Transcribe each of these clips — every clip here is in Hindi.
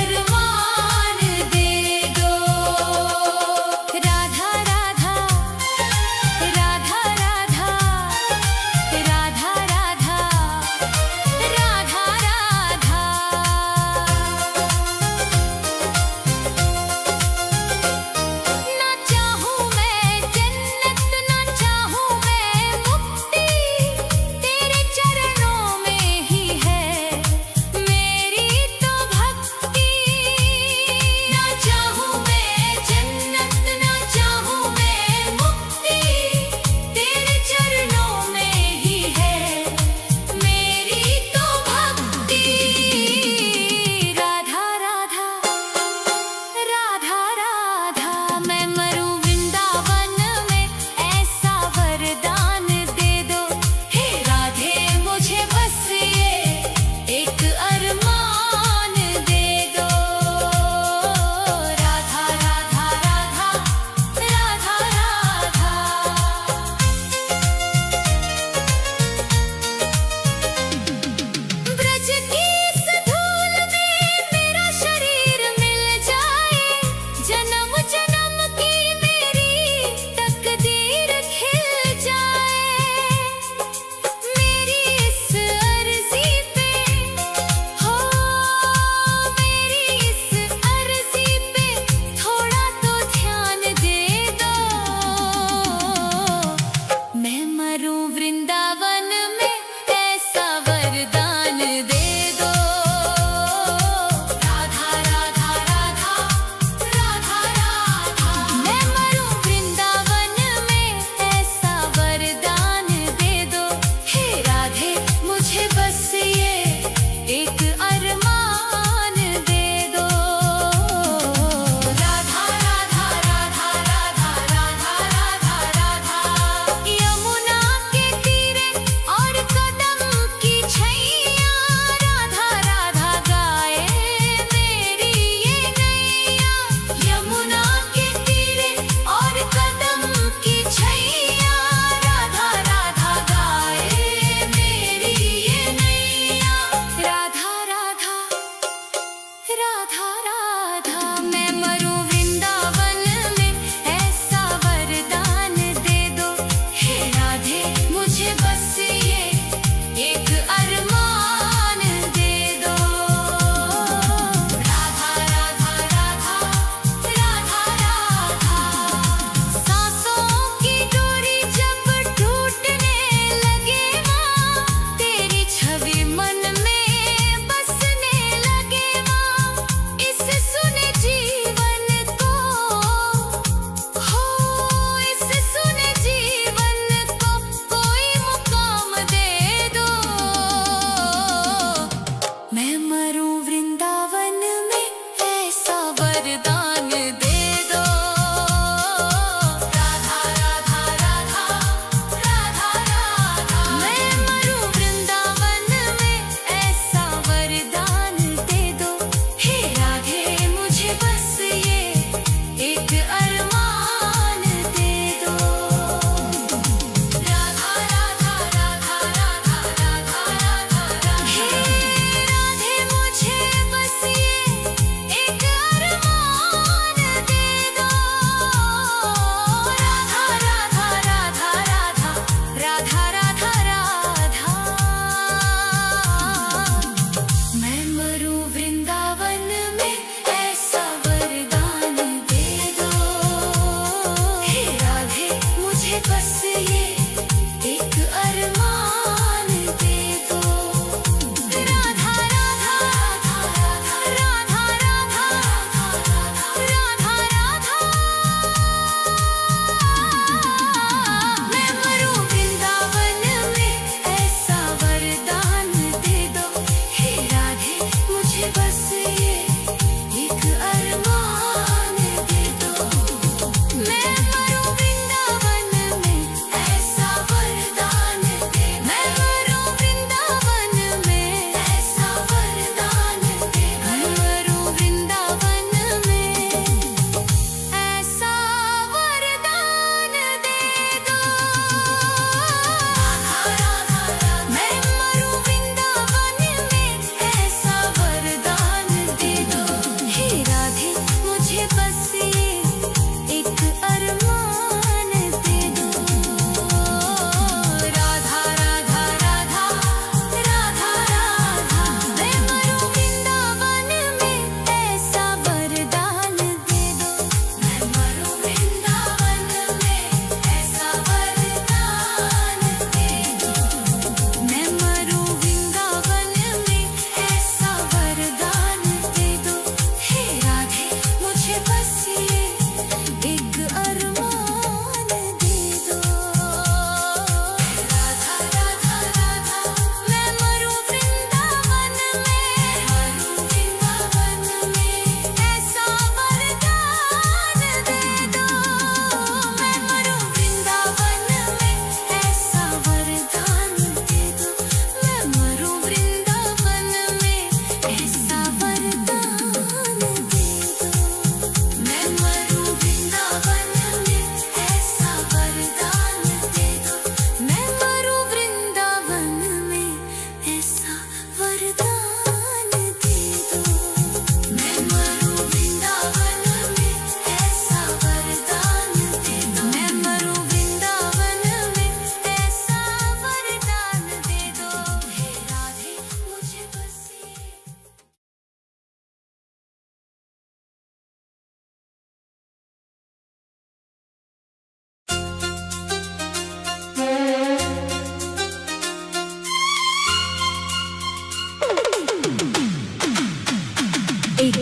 अरमान दे दो। राधा राधा राधा राधा राधा राधा राधा राधा। ना चाहूं मैं जन्नत ना चाहूं मैं मुक्ति, तेरे चरणों में ही है मेरी तो भक्ति। ना चाहूं मैं जन्नत ना चाहूं मैं मुक्ति, तेरे चरणों में ही है मेरी तो भक्ति। राधा राधा राधा राधा। मैं मरूं वृंदावन में ऐसा वरदान दे दो। हे राधे मुझे बस ये एक अरमान दे दो। राधा राधा राधा राधा राधा। ब्रज की इस धूल में मेरा शरीर मिल जाए, जन्म जन्म की मेरी तकदीर खिल जाए। मेरी इस अर्जी पे हो मेरी इस अर्जी पे थोड़ा तो ध्यान दे दो। मैं मरूं वृंदावन में ऐसा वरदान दे दो। राधा राधा राधा राधा राधा। मैं मरूं वृंदावन में ऐसा वरदान दे दो। हे राधे मुझे बस ये एक अरमान दे दो। राधा राधा राधा राधा राधा राधा राधा। यमुना के तीरे और कदम की छैया, राधा राधा गाए मेरी ये नैया। यमुना के तीरे और कदम की छैया, राधा राधा गाए मेरी ये नैया। राधा राधा राधा राधा। मैं मरूं वृंदावन में ऐसा वरदान दे दो। हे राधे मुझे बस ये एक अरमान दे दो। राधा राधा राधा राधा राधा। सांसों की डोरी जब टूटने लगे माँ, तेरी छवि मन में बसने लगे माँ। इस सुने जीवन को हो इस सुने जीवन को कोई मुकाम दे दो। मैं मरूं वृंदावन में ऐसा वरदान दे दो। राधा राधा राधा राधा राधा। मैं मरूं वृंदावन में ऐसा वरदान दे दो। हे राधे मुझे बस ये एक अरमान दे दो। राधा राधा राधा राधा राधा राधा। हे राधे मुझे बस ये एक अरमान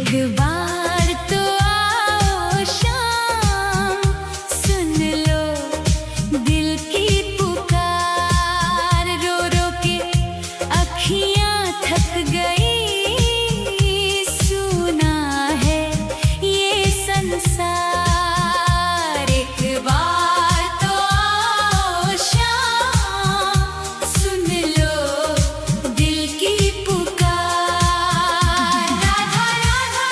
एक बार तो आओ शाम, सुन लो दिल की पुकार। रो रो के अखियां थक गई, सुना है ये संसार। एक बार तो आओ शाम, सुन लो दिल की पुकार। राधा राधा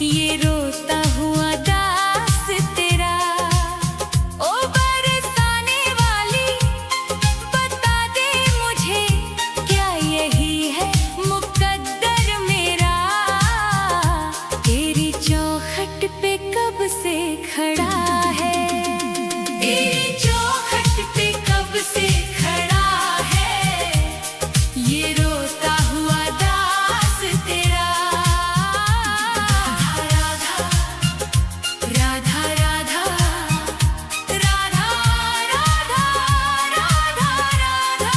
ये रोता हुआ दास तेरा। ओ बरसाने वाली बता दे मुझे, क्या यही है मुकद्दर मेरा? तेरी चौखट पे कब से खड़ा है, तेरी चौखट पे कब से खड़ा है, ये रोता हुआ दास तेरा। राधा राधा राधा राधा राधा राधा राधा।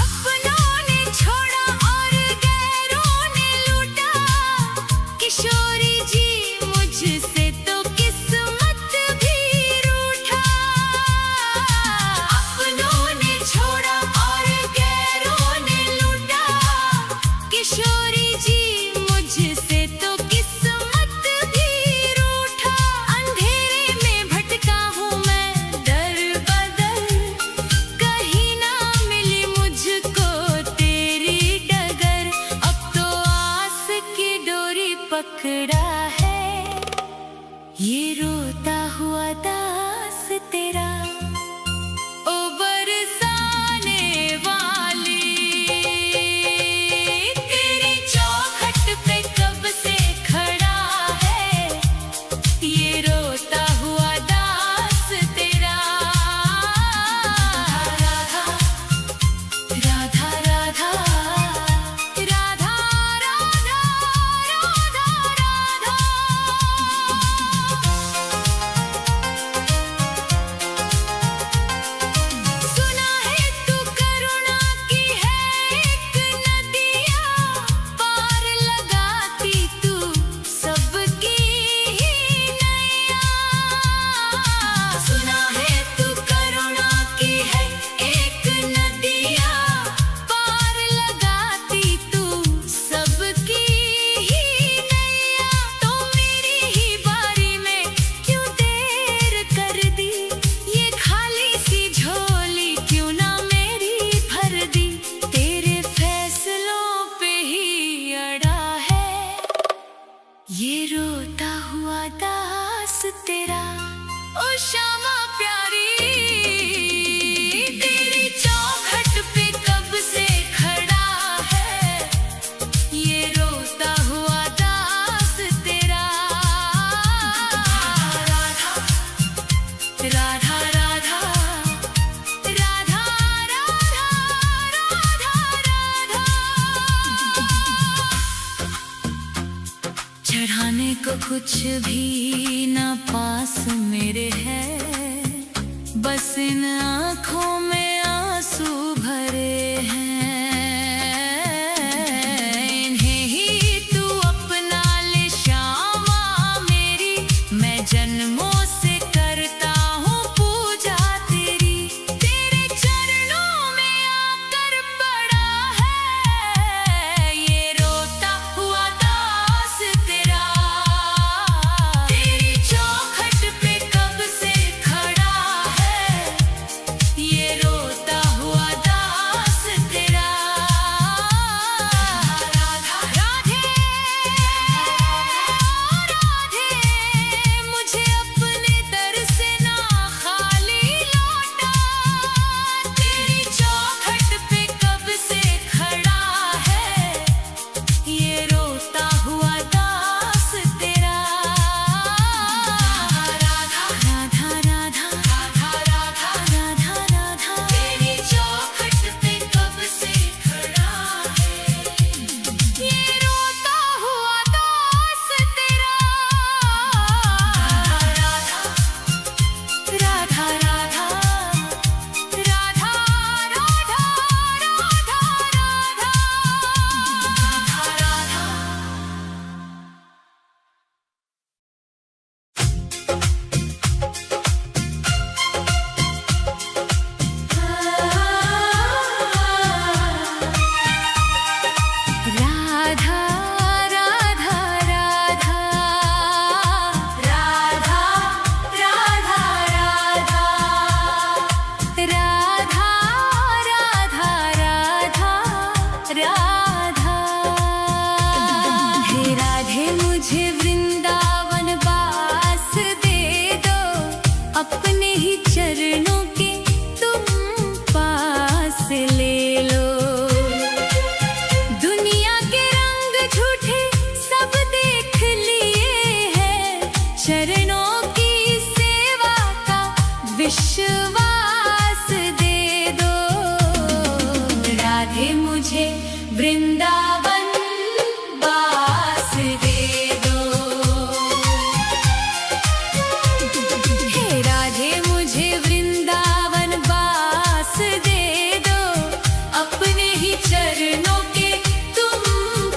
अपनों ने छोड़ा और गैरों ने लूटा, किशोरी जी मुझसे तो किस्मत भी रूठा। अपनों ने छोड़ा और गैरों ने लूटा, किशोरी जी मुझसे तो किस्मत भी रूठा। अंधेरे में भटका हूँ मैं दर बदर, कहीं ना मिली मुझको तेरी डगर। अब तो आस की डोरी पकड़ा है, ये रोता हुआ दास तेरा। ओ बरसाने वाली तेरी चौखट पे कब से खड़ा है, ये रोता हुआ दास तेरा। राधा राधा राधा राधा राधा राधा राधा। सुना है तू करुणा की है एक नदिया, पार लगाती तू सबकी ही नैया। सुना है तू करुणा की है एक नदिया, पार लगाती तू सबकी ही नैया। तो मेरी ही बारी में क्यों देर कर दी, ये खाली सी झोली क्यों ना मेरी भर दी। तेरे फैसलों पे ही अड़ा है, ये रोता हुआ दास तेरा। ओ श्यामा प्यारी तेरी चौखट पे कब से खड़ा है, ये रोता हुआ दास तेरा। राधा राधा राधा राधा राधा राधा। चढ़ाने को कुछ भी ना पास मेरे है, बस इन आँखों में आंसू भरे हैं। इन्हें ही तू अपना ले श्यामा मेरी, मैं जन्मों से करता हूँ पूजा तेरी। तेरे चरणों में आकर पड़ा है, ये रोता हुआ दास तेरा। तेरी चौखट पे कब से खड़ा है, चरणों के तुम पास ले लो। दुनिया के रंग झूठे सब देख लिए हैं, चरणों की सेवा का विश्वास दे दो। राधे मुझे वृंदावन वास दे दो। हे राधे मुझे वृंदावन वास दे दो, अपने ही चरणों के तुम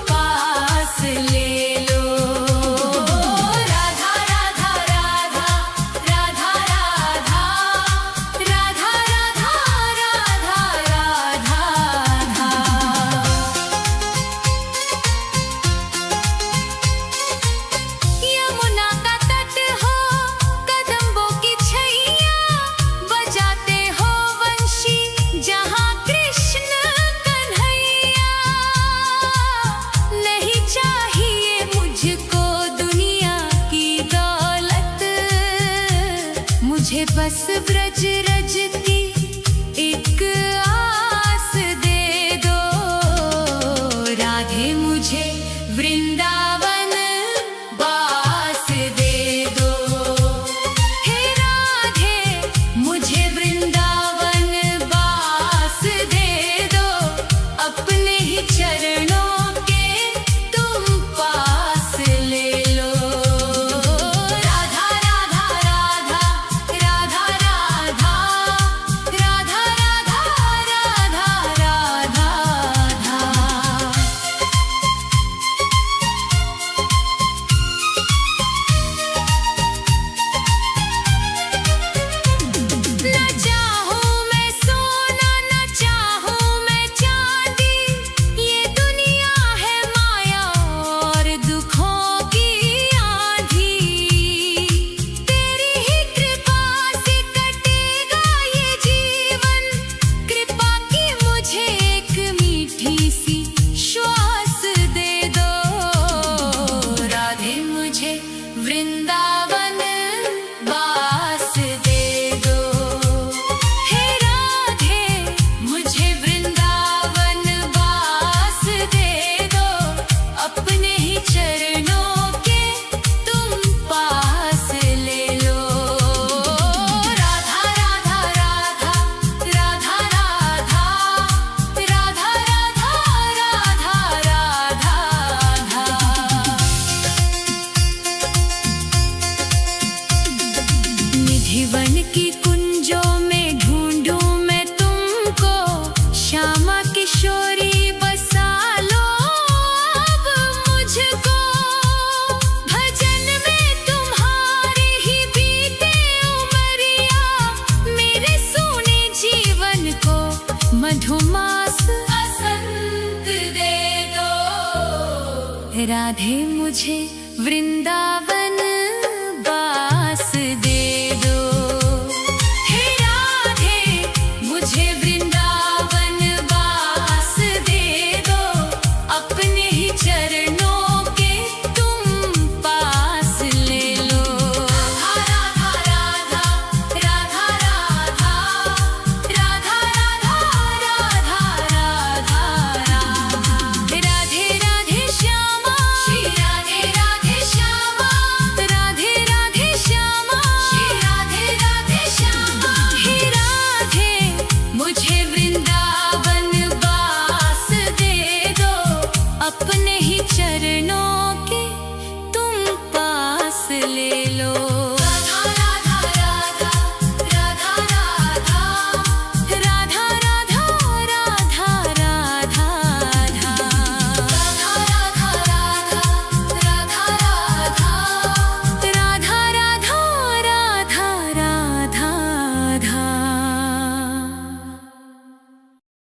पास ले लो। राधा राधा राधा राधा राधा राधा राधा राधा राधा। यमुना का तट हो, कदम्बों की छैया, बजाते हो वंशी जहाँ कृष्ण कन्हैया। नहीं चाहिए मुझको दुनिया की दौलत, मुझे बस ब्रज रज की एक आस दे दो। राधे मुझे वृंदावन वास दे दो। हे राधे मुझे वृंदावन वास दे दो, अपने ही चरणों के तुम पास ले लो। राधा राधा राधा राधा राधा राधा राधा राधा राधा। न चाहूं मैं सोना, न चाहूं मैं चांदी, ये दुनिया है माया और दुखों की आंधी। तेरी ही कृपा से कटेगा ये जीवन, कृपा की मुझे एक मीठी सी श्वास दे दो। राधे मुझे वृंदावन वास दे दो। हे राधे मुझे वृंदावन वास दे दो, अपने ही चरणों के तुम पास ले लो। राधा राधा राधा राधा राधा राधा राधा राधा राधा। निधिवन की कुंजों में ढूंढूं मैं तुमको, श्यामा किशोरी बसा लो अब मुझको। भजन में तुम्हारे ही बीते उमरिया, मेरे सोने जीवन को मधुमास बसंत दे दो। राधे मुझे वृंदावन वास दे दो। हे राधे मुझे वृंदावन वास दे दो, अपने ही चरणों के तुम पास ले लो। राधा राधा राधा राधा राधा राधा राधा राधा। राधे राधे श्यामा, श्री राधे राधे श्यामा, राधे राधे श्यामा, श्री राधे राधे श्यामा। हे राधे मुझे वृंदावन वास दे दो, अपने ही चरणों के तुम पास ले लो।